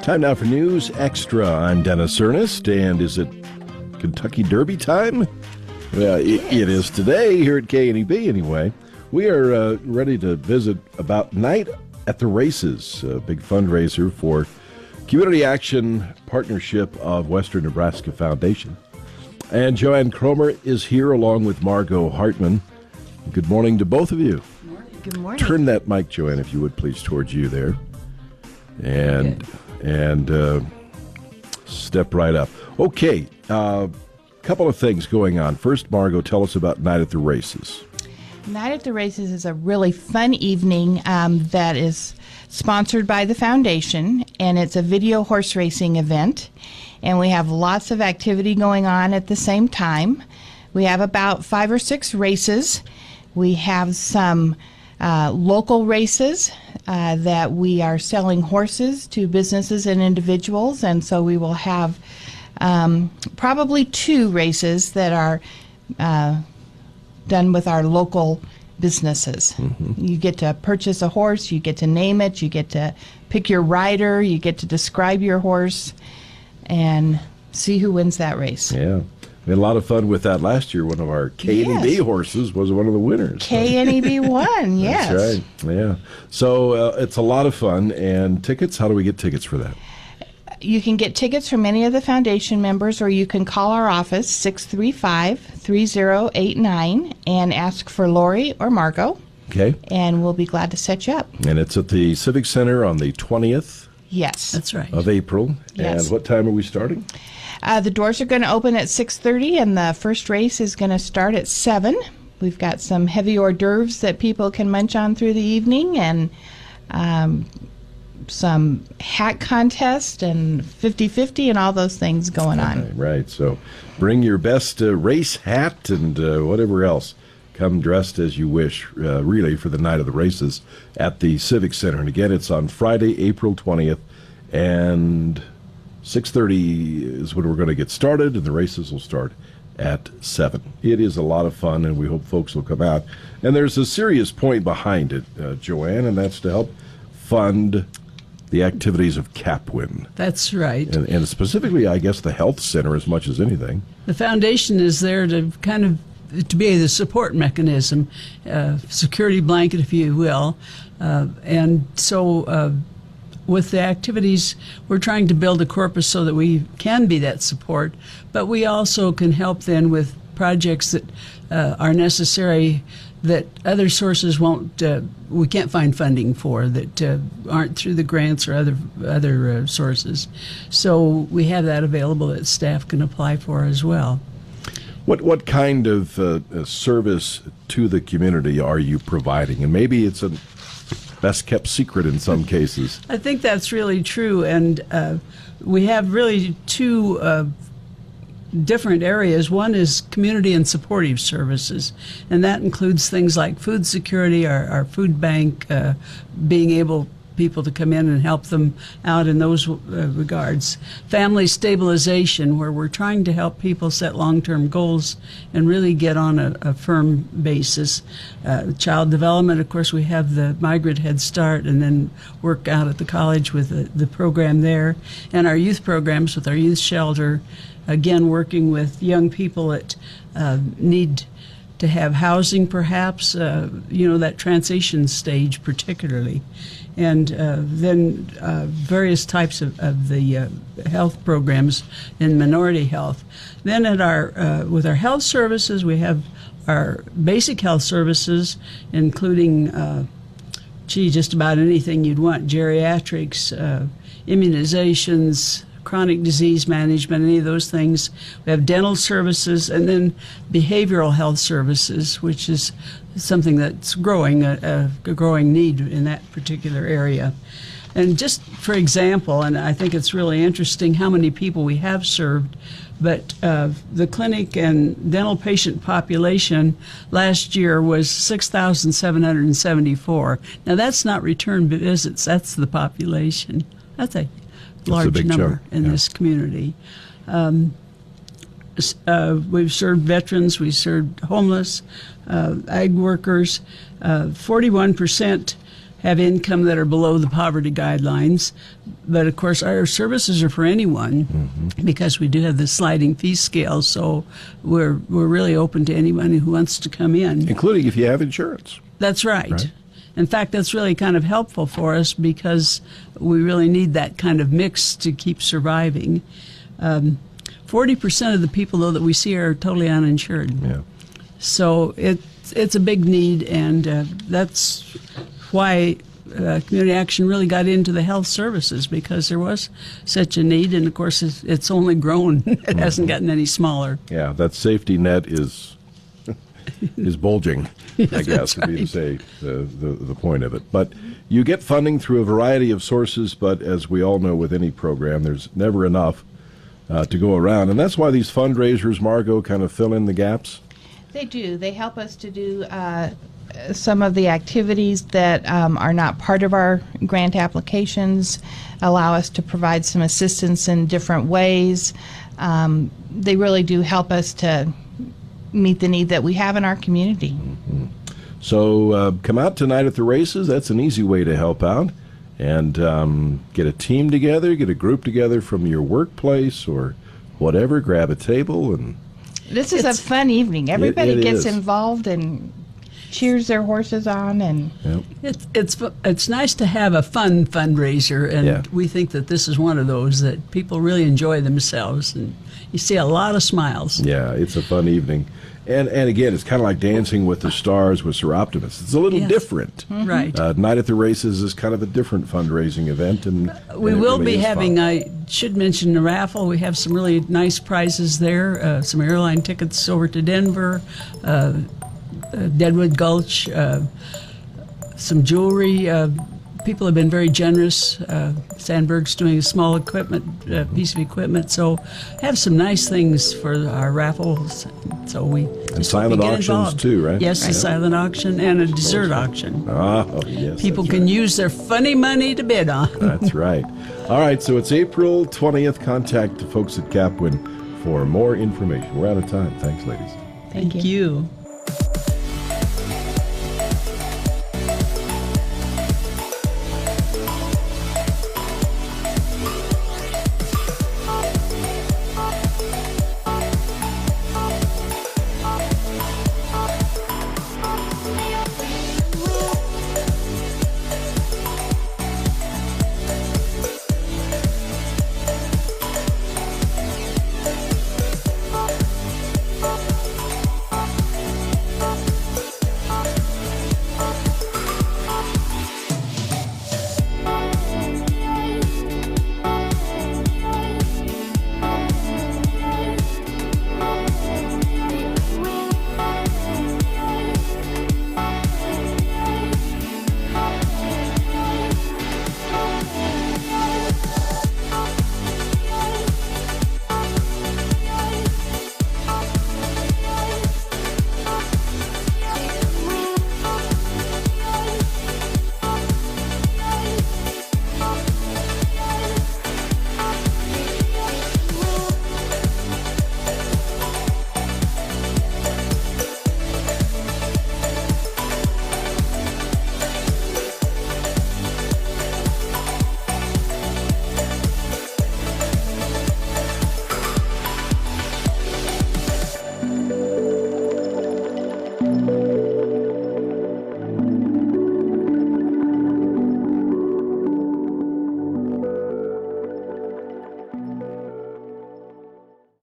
Time now for News Extra. I'm Dennis Ernest, and is it Kentucky Derby time? Well, it is today here at KNEB anyway. We are ready to visit about Night at the Races, a big fundraiser for Community Action Partnership of Western Nebraska Foundation. And Joan Cromer is here along with Margo Hartman. Good morning to both of you. Good morning. Turn that mic, Joanne, if you would, please, towards you there. And step right up. Okay, couple of things going on. First, Margo, tell us about Night at the Races. Night at the Races is a really fun evening that is sponsored by the foundation, and it's a video horse racing event. And we have lots of activity going on at the same time. We have about 5 or 6 races. We have some local races that we are selling horses to businesses and individuals, and so we will have probably 2 races that are done with our local businesses. Mm-hmm. You get to purchase a horse, you get to name it, you get to pick your rider, you get to describe your horse, and see who wins that race. Yeah. We had a lot of fun with that last year. One of our KNEB horses was one of the winners. KNEB won, yes. That's right, yeah. So it's a lot of fun. And tickets, how do we get tickets for that? You can get tickets from any of the foundation members, or you can call our office, 635-3089, and ask for Lori or Margo. Okay. And we'll be glad to set you up. And it's at the Civic Center on the 20th. Yes. That's right. Of April. Yes. And what time are we starting? The doors are going to open at 6:30, and the first race is going to start at 7. We've got some heavy hors d'oeuvres that people can munch on through the evening, and some hat contest and 50-50 and all those things going on. Right. So bring your best race hat and whatever else. Come dressed as you wish, really, for the Night of the Races at the Civic Center. And again, it's on Friday, April 20th, and 6:30 is when we're going to get started, and the races will start at 7. It is a lot of fun, and we hope folks will come out. And there's a serious point behind it, Joanne, and that's to help fund the activities of CAPWN. That's right. And specifically, I guess, the health center as much as anything. The foundation is there to to be the support mechanism, security blanket, if you will. And so with the activities, we're trying to build a corpus so that we can be that support, but we also can help then with projects that are necessary that other sources we can't find funding for, that aren't through the grants or other sources. So we have that available that staff can apply for as well. What kind of service to the community are you providing? And maybe it's a best-kept secret in some cases. I think that's really true, and we have really 2 different areas. One is community and supportive services, and that includes things like food security, our food bank, being able people to come in and help them out in those regards. Family stabilization, where we're trying to help people set long-term goals and really get on a firm basis. Child development, of course, we have the Migrant Head Start, and then work out at the college with the program there. And our youth programs with our youth shelter, again, working with young people that need to have housing, perhaps, that transition stage particularly. And then various types of the health programs in minority health. Then with our health services, we have our basic health services, including just about anything you'd want: geriatrics, immunizations, chronic disease management, any of those things. We have dental services, and then behavioral health services, which is something that's growing, a growing need in that particular area. And just for example, and I think it's really interesting how many people we have served, but the clinic and dental patient population last year was 6,774. Now that's not return visits, that's the population. That's a large number in this community. We've served veterans, we've served homeless, ag workers. 41% have income that are below the poverty guidelines. But of course, our services are for anyone because we do have the sliding fee scale. So we're really open to anyone who wants to come in, including if you have insurance. That's right. In fact, that's really kind of helpful for us because we really need that kind of mix to keep surviving. 40% of the people, though, that we see are totally uninsured. Yeah. So it's a big need, and that's why Community Action really got into the health services, because there was such a need, and of course it's only grown. It hasn't gotten any smaller. Yeah, that safety net is bulging, I guess would be to say the point of it. But you get funding through a variety of sources, but as we all know with any program, there's never enough to go around. And that's why these fundraisers, Margo, kind of fill in the gaps. They do. They help us to do some of the activities that are not part of our grant applications, allow us to provide some assistance in different ways. They really do help us to meet the need that we have in our community. So come out tonight at the races. That's an easy way to help out. And get a team together, get a group together from your workplace or whatever, grab a table. And this is a fun evening. Everybody it gets is. involved and cheers their horses on. And it's nice to have a fun fundraiser, and we think that this is one of those that people really enjoy themselves, and you see a lot of smiles. Yeah, it's a fun evening. And again, it's kind of like Dancing with the Stars with Sir Optimus. It's a little different. Right. Night at the Races is kind of a different fundraising event. And we will really be having, fun. I should mention the raffle. We have some really nice prizes there, some airline tickets over to Denver, Deadwood Gulch, some jewelry. People have been very generous. Sandberg's doing a small piece of equipment, so have some nice things for our raffles. So we and silent auctions involved. too, right? Yes, a silent auction and a dessert auction. Oh, yes. People can use their funny money to bid on. That's right. All right, so it's April 20th. Contact the folks at CAPWN for more information. We're out of time. Thanks, ladies. Thank you.